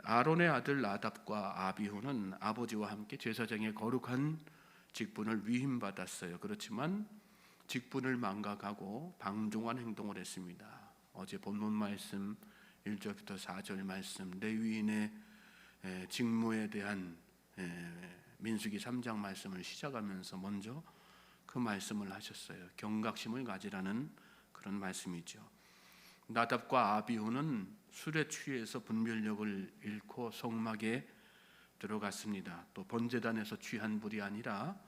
아론의 아들 나답과 아비후는 아버지와 함께 제사장의 거룩한 직분을 위임받았어요. 그렇지만 직분을 망각하고 방종한 행동을 했습니다. 어제 본문 말씀 1절부터 4절 말씀, 레위인의 직무에 대한 민수기 3장 말씀을 시작하면서 먼저 그 말씀을 하셨어요. 경각심을 가지라는 그런 말씀이죠. 나답과 아비후는 술에 취해서 분별력을 잃고 성막에 들어갔습니다. 또 번제단에서 취한 불이 아니라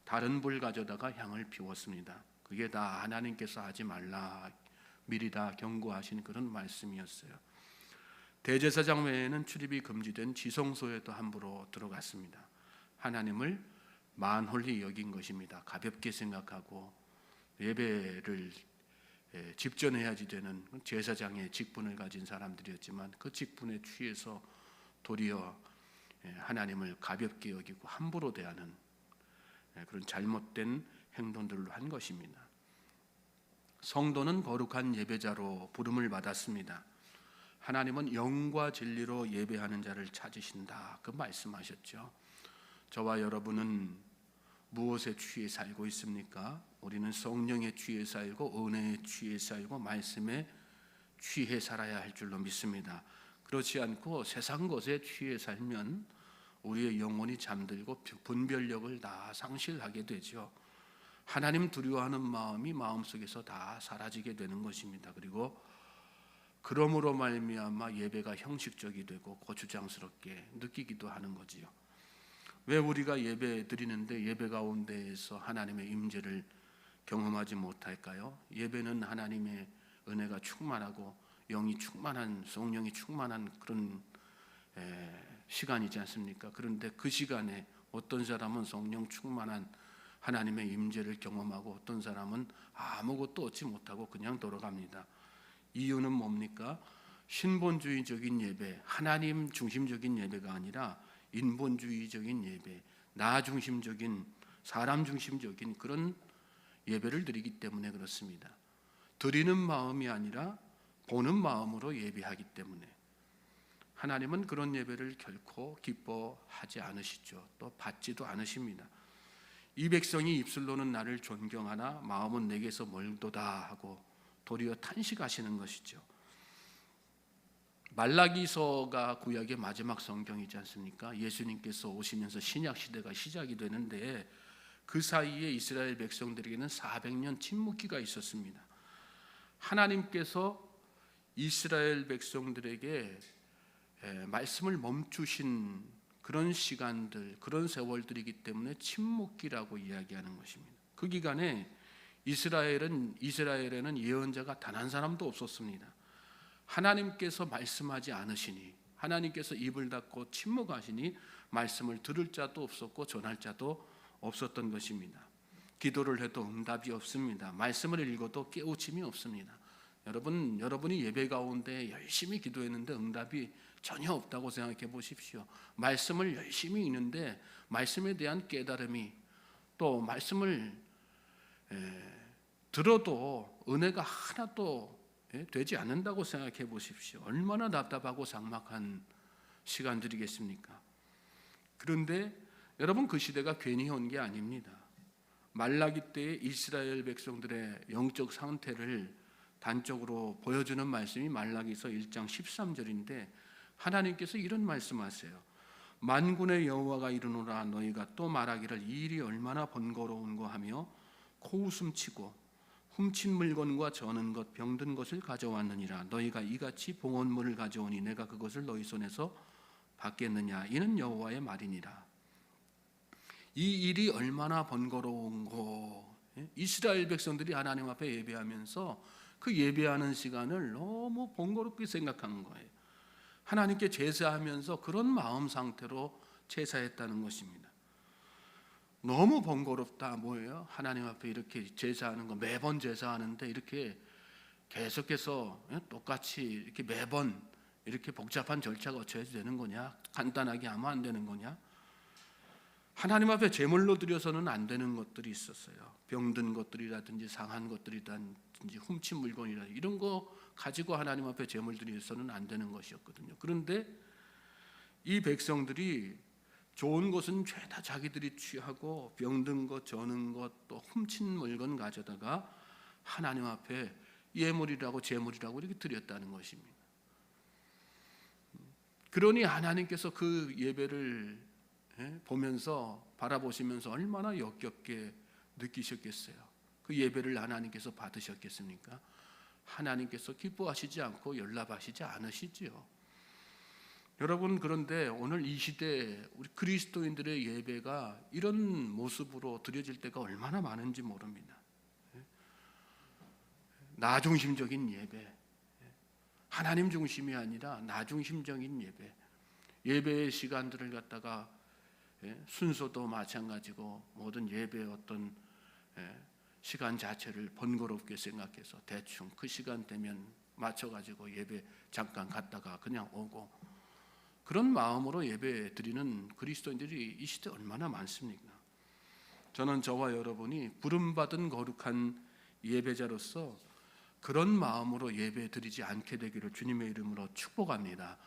다른 불 가져다가 향을 피웠습니다. 그게 다 하나님께서 하지 말라 미리 다 경고하신 그런 말씀이었어요. 대제사장 외에는 출입이 금지된 지성소에도 함부로 들어갔습니다. 하나님을 만홀히 여긴 것입니다. 가볍게 생각하고 예배를 집전해야지 되는 제사장의 직분을 가진 사람들이었지만 그 직분에 취해서 도리어 하나님을 가볍게 여기고 함부로 대하는 그런 잘못된 행동들로 한 것입니다. 성도는 거룩한 예배자로 부름을 받았습니다. 하나님은 영과 진리로 예배하는 자를 찾으신다, 그 말씀하셨죠. 저와 여러분은 무엇에 취해 살고 있습니까? 우리는 성령에 취해 살고 은혜에 취해 살고 말씀에 취해 살아야 할 줄로 믿습니다. 그렇지 않고 세상 것에 취해 살면 우리의 영혼이 잠들고 분별력을 다 상실하게 되죠. 하나님 두려워하는 마음이 마음속에서 다 사라지게 되는 것입니다. 그리고 그러므로 말미암아 예배가 형식적이 되고 고추장스럽게 느끼기도 하는 거지요. 왜 우리가 예배 드리는데 예배 가운데에서 하나님의 임재를 경험하지 못할까요? 예배는 하나님의 은혜가 충만하고 영이 충만한, 성령이 충만한 그런 시간이지 않습니까? 그런데 그 시간에 어떤 사람은 성령 충만한 하나님의 임재를 경험하고 어떤 사람은 아무것도 얻지 못하고 그냥 돌아갑니다. 이유는 뭡니까? 신본주의적인 예배, 하나님 중심적인 예배가 아니라 인본주의적인 예배, 나 중심적인, 사람 중심적인 그런 예배를 드리기 때문에 그렇습니다. 드리는 마음이 아니라 보는 마음으로 예배하기 때문에 하나님은 그런 예배를 결코 기뻐하지 않으시죠. 또 받지도 않으십니다. 이 백성이 입술로는 나를 존경하나 마음은 내게서 멀도다 하고 도리어 탄식하시는 것이죠. 말라기서가 구약의 마지막 성경이지 않습니까? 예수님께서 오시면서 신약 시대가 시작이 되는데 그 사이에 이스라엘 백성들에게는 400년 침묵기가 있었습니다. 하나님께서 이스라엘 백성들에게 말씀을 멈추신 그런 시간들, 그런 세월들이기 때문에 침묵기라고 이야기하는 것입니다. 그 기간에 이스라엘에는 예언자가 단 한 사람도 없었습니다. 하나님께서 말씀하지 않으시니, 하나님께서 입을 닫고 침묵하시니 말씀을 들을 자도 없었고 전할 자도 없었던 것입니다. 기도를 해도 응답이 없습니다. 말씀을 읽어도 깨우침이 없습니다. 여러분이 예배 가운데 열심히 기도했는데 응답이 전혀 없다고 생각해 보십시오. 말씀을 열심히 읽는데 말씀에 대한 깨달음이, 또 말씀을 들어도 은혜가 하나도 되지 않는다고 생각해 보십시오. 얼마나 답답하고 삭막한 시간들이겠습니까? 그런데 여러분, 그 시대가 괜히 온 게 아닙니다. 말라기 때의 이스라엘 백성들의 영적 상태를 단적으로 보여주는 말씀이 말라기서 1장 13절인데 하나님께서 이런 말씀하세요. 만군의 여호와가 이르노라, 너희가 또 말하기를 이 일이 얼마나 번거로운고 하며 코웃음치고 훔친 물건과 저는 것 병든 것을 가져왔느니라. 너희가 이같이 봉헌물을 가져오니 내가 그것을 너희 손에서 받겠느냐. 이는 여호와의 말이니라. 이 일이 얼마나 번거로운고. 이스라엘 백성들이 하나님 앞에 예배하면서 그 예배하는 시간을 너무 번거롭게 생각하는 거예요. 하나님께 제사하면서 그런 마음 상태로 제사했다는 것입니다. 너무 번거롭다. 뭐예요? 하나님 앞에 이렇게 제사하는 거, 매번 제사하는데 이렇게 계속해서 똑같이 이렇게 매번 이렇게 복잡한 절차가 어찌해야 되는 거냐? 간단하게 하면 안 되는 거냐? 하나님 앞에 제물로 드려서는 안 되는 것들이 있었어요. 병든 것들이라든지 상한 것들이라든지 훔친 물건이라든지 이런 거 가지고 하나님 앞에 제물 드려서는 안 되는 것이었거든요. 그런데 이 백성들이 좋은 것은 죄다 자기들이 취하고 병든 것, 저는 것, 또 훔친 물건 가져다가 하나님 앞에 예물이라고 제물이라고 이렇게 드렸다는 것입니다. 그러니 하나님께서 그 예배를 보면서 바라보시면서 얼마나 역겹게 느끼셨겠어요. 그 예배를 하나님께서 받으셨겠습니까? 하나님께서 기뻐하시지 않고 연락하시지 않으시지요. 여러분, 그런데 오늘 이 시대 우리 그리스도인들의 예배가 이런 모습으로 드려질 때가 얼마나 많은지 모릅니다. 나 중심적인 예배, 하나님 중심이 아니라 나 중심적인 예배, 예배의 시간들을 갖다가 순서도 마찬가지고 모든 예배의 어떤 시간 자체를 번거롭게 생각해서 대충 그 시간 되면 맞춰가지고 예배 잠깐 갔다가 그냥 오고, 그런 마음으로 예배 드리는 그리스도인들이 이 시대에 얼마나 많습니까? 저는 저와 여러분이 부름받은 거룩한 예배자로서 그런 마음으로 예배 드리지 않게 되기를 주님의 이름으로 축복합니다.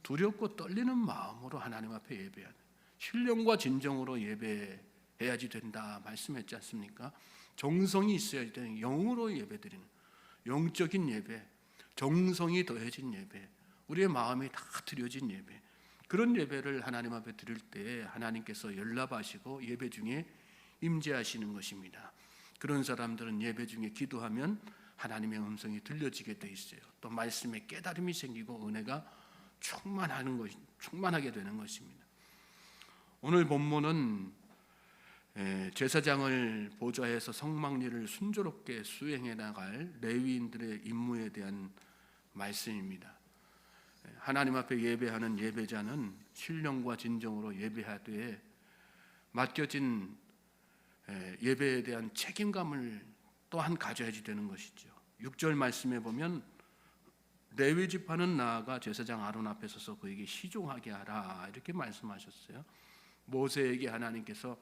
두렵고 떨리는 마음으로 하나님 앞에 예배하는, 신령과 진정으로 예배해야지 된다 말씀했지 않습니까? 정성이 있어야지 되는, 영으로 예배드리는 영적인 예배, 정성이 더해진 예배, 우리의 마음이 다 드려진 예배, 그런 예배를 하나님 앞에 드릴 때 하나님께서 연락하시고 예배 중에 임재하시는 것입니다. 그런 사람들은 예배 중에 기도하면 하나님의 음성이 들려지게 돼 있어요. 또 말씀에 깨달음이 생기고 은혜가 충만하게 되는 것입니다. 오늘 본문은 제사장을 보좌해서 성막일을 순조롭게 수행해 나갈 레위인들의 임무에 대한 말씀입니다. 하나님 앞에 예배하는 예배자는 신령과 진정으로 예배하되 맡겨진 예배에 대한 책임감을 또한 가져야지 되는 것이죠. 6절 말씀에 보면 레위 지파는 나아가 제사장 아론 앞에 서서 그에게 시종하게 하라 이렇게 말씀하셨어요. 모세에게 하나님께서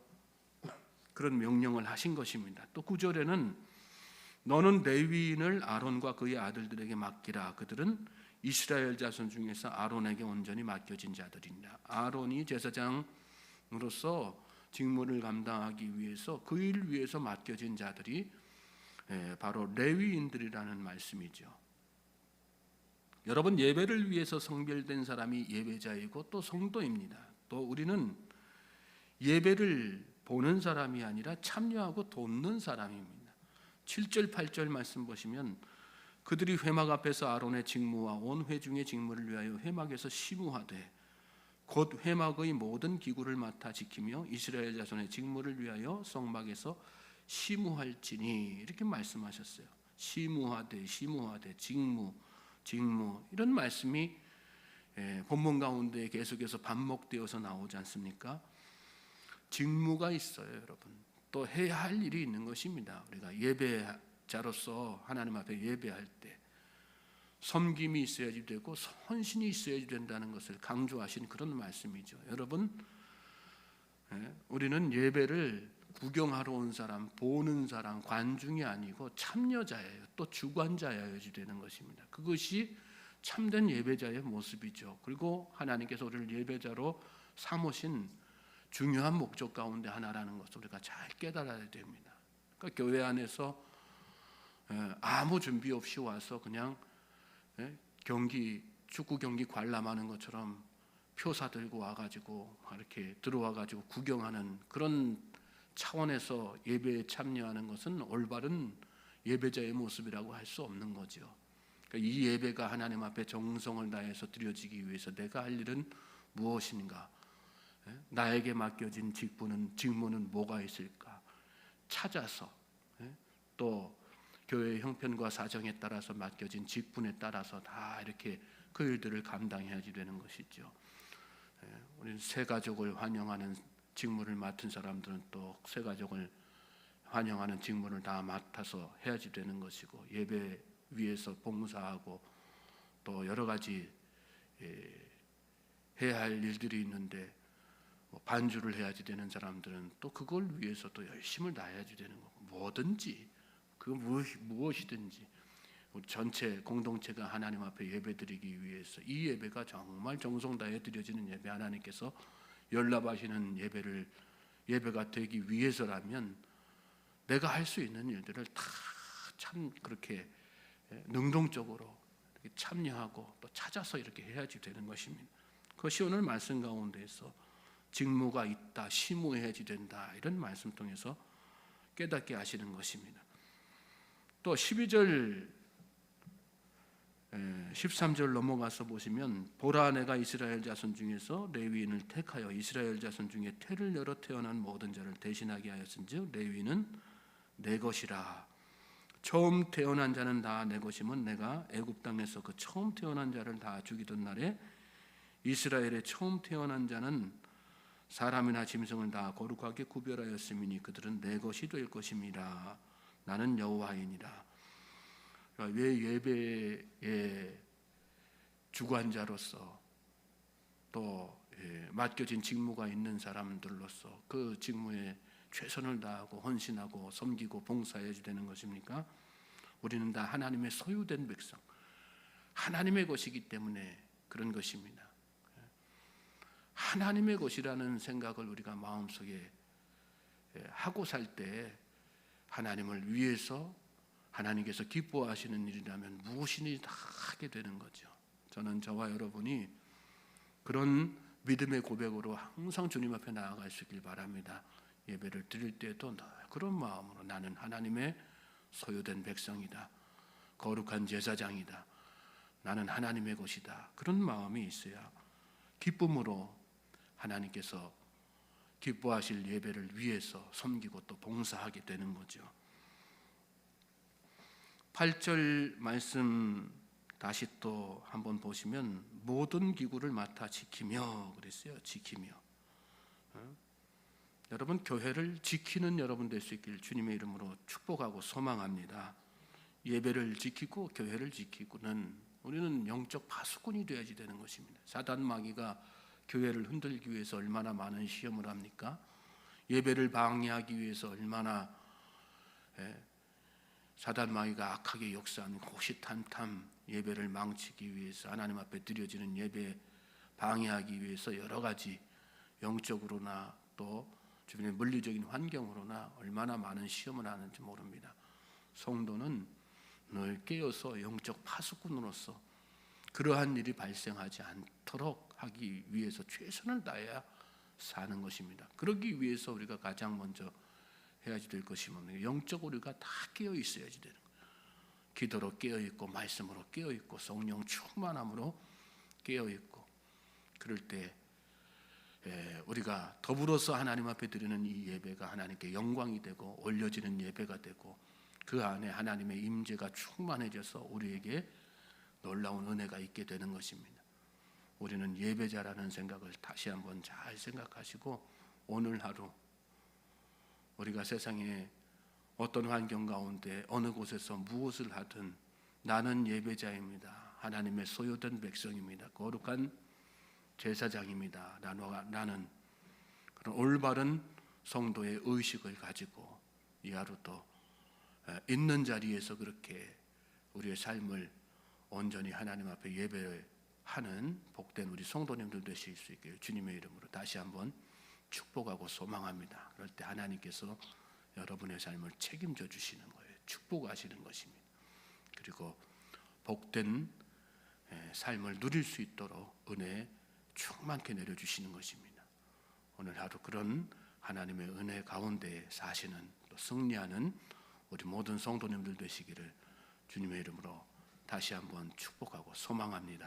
그런 명령을 하신 것입니다. 또 9절에는 너는 레위인을 아론과 그의 아들들에게 맡기라. 그들은 이스라엘 자손 중에서 아론에게 온전히 맡겨진 자들이니라. 아론이 제사장으로서 직무를 감당하기 위해서 그 일 위해서 맡겨진 자들이 바로 레위인들이라는 말씀이죠. 여러분, 예배를 위해서 성별된 사람이 예배자이고 또 성도입니다. 또 우리는 예배를 보는 사람이 아니라 참여하고 돕는 사람입니다. 7절 8절 말씀 보시면 그들이 회막 앞에서 아론의 직무와 온 회중의 직무를 위하여 회막에서 심우하되 곧 회막의 모든 기구를 맡아 지키며 이스라엘 자손의 직무를 위하여 성막에서 심우할지니 이렇게 말씀하셨어요. 심우하되 직무 이런 말씀이 본문 가운데 계속해서 반복되어서 나오지 않습니까? 직무가 있어요, 여러분. 또 해야 할 일이 있는 것입니다. 우리가 예배자로서 하나님 앞에 예배할 때 섬김이 있어야지 되고 헌신이 있어야지 된다는 것을 강조하신 그런 말씀이죠. 여러분, 우리는 예배를 구경하러 온 사람, 보는 사람, 관중이 아니고 참여자예요. 또 주관자여야지 되는 것입니다. 그것이 참된 예배자의 모습이죠. 그리고 하나님께서 우리를 예배자로 삼으신 중요한 목적 가운데 하나라는 것을 우리가 잘 깨달아야 됩니다. 그러니까 교회 안에서 아무 준비 없이 와서 그냥 축구 경기 관람하는 것처럼 표사 들고 와가지고 이렇게 들어와가지고 구경하는 그런 차원에서 예배에 참여하는 것은 올바른 예배자의 모습이라고 할 수 없는 거죠. 그러니까 이 예배가 하나님 앞에 정성을 다해서 드려지기 위해서 내가 할 일은 무엇인가? 나에게 맡겨진 직무는 뭐가 있을까? 찾아서 또 교회의 형편과 사정에 따라서 맡겨진 직분에 따라서 다 이렇게 그 일들을 감당해야지 되는 것이죠. 우리는 새 가족을 환영하는 직무를 맡은 사람들은 또 새 가족을 환영하는 직무를 다 맡아서 해야지 되는 것이고, 예배 위해서 봉사하고 또 여러 가지 해야 할 일들이 있는데 반주를 해야지 되는 사람들은 또 그걸 위해서 또 열심을 다해야지 되는 거고, 뭐든지 그 무엇이든지 우리 전체 공동체가 하나님 앞에 예배드리기 위해서 이 예배가 정말 정성 다해 드려지는 예배, 하나님께서 연락하시는 예배가 되기 위해서라면 내가 할 수 있는 일들을 다 참 그렇게 능동적으로 이렇게 참여하고 또 찾아서 이렇게 해야지 되는 것입니다. 그것이 오늘 말씀 가운데에서 직무가 있다, 심무해야지 된다, 이런 말씀 통해서 깨닫게 하시는 것입니다. 또 12절 13절 넘어가서 보시면 보라, 내가 이스라엘 자손 중에서 레위인을 택하여 이스라엘 자손 중에 태를 열어 태어난 모든 자를 대신하게 하였은즉 레위인은 내 것이라. 처음 태어난 자는 다 내 것이면 내가 애굽 땅에서 그 처음 태어난 자를 다 죽이던 날에 이스라엘의 처음 태어난 자는 사람이나 짐승을 다 거룩하게 구별하였음이니 그들은 내 것이 될 것임이라. 나는 여호와이니라. 왜 예배의 주관자로서 또 맡겨진 직무가 있는 사람들로서 그 직무에 최선을 다하고 헌신하고 섬기고 봉사해야 되는 것입니까? 우리는 다 하나님의 소유된 백성, 하나님의 것이기 때문에 그런 것입니다. 하나님의 것이라는 생각을 우리가 마음속에 하고 살 때 하나님을 위해서 하나님께서 기뻐하시는 일이라면 무엇이니 다 하게 되는 거죠. 저는 저와 여러분이 그런 믿음의 고백으로 항상 주님 앞에 나아갈 수 있길 바랍니다. 예배를 드릴 때도 그런 마음으로 나는 하나님의 소유된 백성이다, 거룩한 제사장이다, 나는 하나님의 것이다, 그런 마음이 있어야 기쁨으로 하나님께서 기뻐하실 예배를 위해서 섬기고 또 봉사하게 되는 거죠. 8절 말씀 다시 또 한번 보시면 모든 기구를 맡아 지키며 그랬어요. 지키며. 여러분, 교회를 지키는 여러분 될 수 있길 주님의 이름으로 축복하고 소망합니다. 예배를 지키고 교회를 지키고는 우리는 영적 파수꾼이 되어야지 되는 것입니다. 사단 마귀가 교회를 흔들기 위해서 얼마나 많은 시험을 합니까? 예배를 방해하기 위해서 얼마나 사단 마귀가 악하게 역사하는 호시탐탐 예배를 망치기 위해서, 하나님 앞에 드려지는 예배 방해하기 위해서 여러 가지 영적으로나 또 주변의 물리적인 환경으로나 얼마나 많은 시험을 하는지 모릅니다. 성도는 늘 깨어서 영적 파수꾼으로서 그러한 일이 발생하지 않도록 하기 위해서 최선을 다해야 사는 것입니다. 그러기 위해서 우리가 가장 먼저 해야지 될 것이 뭡니까? 영적으로 우리가 다 깨어 있어야지 되는 거예요. 기도로 깨어 있고 말씀으로 깨어 있고 성령 충만함으로 깨어 있고, 그럴 때 우리가 더불어서 하나님 앞에 드리는 이 예배가 하나님께 영광이 되고 올려지는 예배가 되고 그 안에 하나님의 임재가 충만해져서 우리에게 놀라운 은혜가 있게 되는 것입니다. 우리는 예배자라는 생각을 다시 한번 잘 생각하시고 오늘 하루 우리가 세상에 어떤 환경 가운데 어느 곳에서 무엇을 하든 나는 예배자입니다. 하나님의 소유된 백성입니다. 거룩한 제사장입니다. 나는 그런 올바른 성도의 의식을 가지고 이 하루도 있는 자리에서 그렇게 우리의 삶을 온전히 하나님 앞에 예배하는 복된 우리 성도님들 되실 수 있게 주님의 이름으로 다시 한번 축복하고 소망합니다. 그럴 때 하나님께서 여러분의 삶을 책임져 주시는 거예요. 축복하시는 것입니다. 그리고 복된 삶을 누릴 수 있도록 은혜 충만케 내려주시는 것입니다. 오늘 하루 그런 하나님의 은혜 가운데 사시는 또 승리하는 우리 모든 성도님들 되시기를 주님의 이름으로 다시 한번 축복하고 소망합니다.